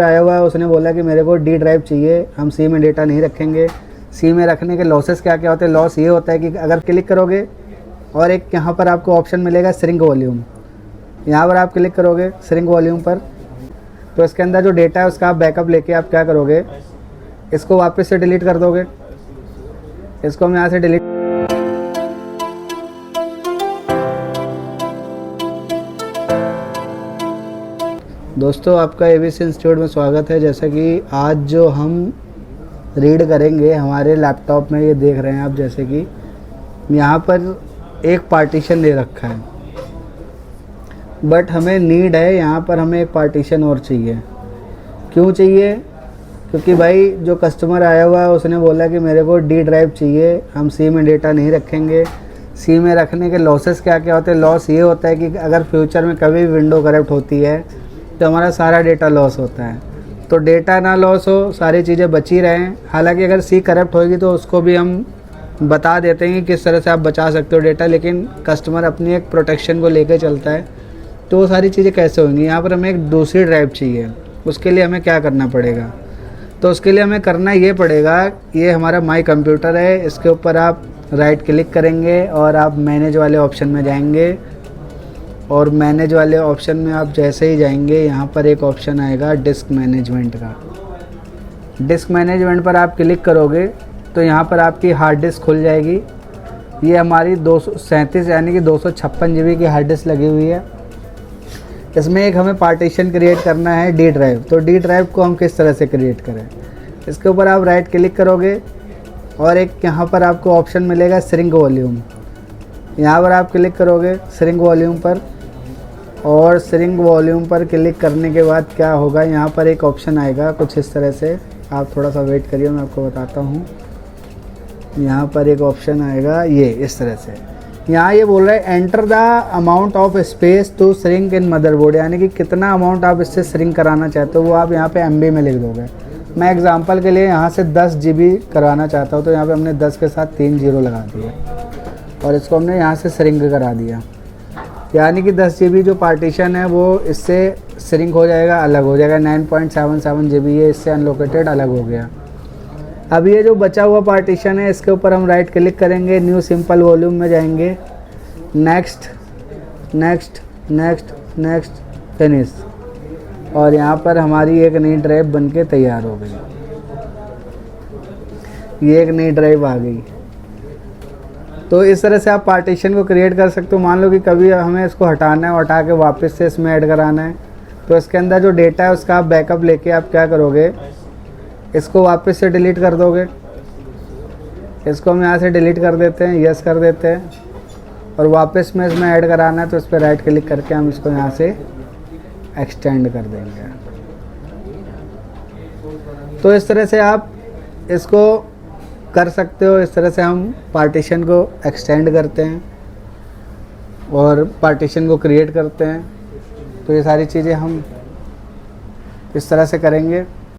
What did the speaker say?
आया हुआ है, उसने बोला कि मेरे को डी ड्राइव चाहिए, हम सी में डेटा नहीं रखेंगे। सी में रखने के लॉसेस क्या क्या होते हैं? लॉस ये होता है कि अगर क्लिक करोगे और एक यहाँ पर आपको ऑप्शन मिलेगा श्रिंक वॉल्यूम, यहाँ पर आप क्लिक करोगे श्रिंक वॉल्यूम पर, तो इसके अंदर जो डेटा है उसका आप बैकअप लेके आप क्या करोगे, इसको वापस से डिलीट कर दोगे। इसको हम यहाँ से डिलीट, दोस्तों आपका एबीसी इंस्टीट्यूट में स्वागत है। जैसा कि आज जो हम रीड करेंगे हमारे लैपटॉप में, ये देख रहे हैं आप, जैसे कि यहाँ पर एक पार्टीशन दे रखा है, बट हमें नीड है यहाँ पर हमें एक पार्टीशन और चाहिए। क्यों चाहिए? क्योंकि भाई जो कस्टमर आया हुआ है उसने बोला कि मेरे को डी ड्राइव चाहिए, हम सी में डेटा नहीं रखेंगे। सी में रखने के लॉसेस क्या क्या होते हैं? लॉस ये होता है कि अगर फ्यूचर में कभी भी विंडो करप्ट होती है तो हमारा सारा डेटा लॉस होता है। तो डेटा ना लॉस हो, सारी चीज़ें बची रहें। हालांकि अगर सी करप्ट होगी तो उसको भी हम बता देते हैं कि किस तरह से आप बचा सकते हो डेटा, लेकिन कस्टमर अपनी एक प्रोटेक्शन को लेकर चलता है, तो वो सारी चीज़ें कैसे होंगी। यहाँ पर हमें एक दूसरी ड्राइव चाहिए, उसके लिए हमें क्या करना पड़ेगा? तो उसके लिए हमें करना ये पड़ेगा, ये हमारा माई कंप्यूटर है, इसके ऊपर आप राइट क्लिक करेंगे और आप मैनेज वाले ऑप्शन में जाएंगे। और मैनेज वाले ऑप्शन में आप जैसे ही जाएंगे, यहाँ पर एक ऑप्शन आएगा डिस्क मैनेजमेंट का। डिस्क मैनेजमेंट पर आप क्लिक करोगे तो यहाँ पर आपकी हार्ड डिस्क खुल जाएगी। ये हमारी 237 यानी कि 256 GB की हार्ड डिस्क लगी हुई है। इसमें एक हमें पार्टीशन क्रिएट करना है डी ड्राइव। तो डी ड्राइव को हम किस तरह से क्रिएट करें? इसके ऊपर आप राइट क्लिक करोगे और एक यहाँ पर आपको ऑप्शन मिलेगा श्रिंक वॉल्यूम, यहाँ पर आप क्लिक करोगे श्रिंक वॉल्यूम पर। और श्रिंक वॉल्यूम पर क्लिक करने के बाद क्या होगा, यहाँ पर एक ऑप्शन आएगा कुछ इस तरह से, आप थोड़ा सा वेट करिए, मैं आपको बताता हूँ। यहाँ पर एक ऑप्शन आएगा ये इस तरह से, यहाँ ये बोल रहा है enter the amount of space to shrink in motherboard, यानी कि कितना अमाउंट आप इससे श्रिंक कराना चाहते हो वो आप यहाँ पे MB में लिख दोगे। मैं एग्जांपल के लिए यहाँ से 10 GB करवाना चाहता हूँ, तो यहाँ पे हमने 10 के साथ 3 0 लगा दिया और इसको हमने यहाँ से श्रिंक करा दिया, यानी कि 10 GB जो पार्टीशन है वो इससे श्रिंक हो जाएगा, अलग हो जाएगा। 9.77 GB ये इससे अनलोकेटेड अलग हो गया। अब ये जो बचा हुआ पार्टीशन है इसके ऊपर हम राइट क्लिक करेंगे, न्यू सिंपल वॉल्यूम में जाएंगे, next next next next finish, और यहाँ पर हमारी एक नई ड्राइव बनके तैयार हो गई। ये एक नई ड्राइव आ गई। तो इस तरह से आप पार्टीशन को क्रिएट कर सकते हो। मान लो कि कभी हमें इसको हटाना है, हटा के वापस से इसमें ऐड कराना है, तो इसके अंदर जो डेटा है उसका आप बैकअप लेके आप क्या करोगे, इसको वापस से डिलीट कर दोगे। इसको हम यहाँ से डिलीट कर देते हैं, यस कर देते हैं, और वापस में इसमें ऐड कराना है तो इस पर राइट क्लिक करके हम इसको यहाँ से एक्सटेंड कर देंगे। तो इस तरह से आप इसको कर सकते हो। इस तरह से हम पार्टीशन को एक्सटेंड करते हैं और पार्टीशन को क्रिएट करते हैं। तो ये सारी चीज़ें हम इस तरह से करेंगे।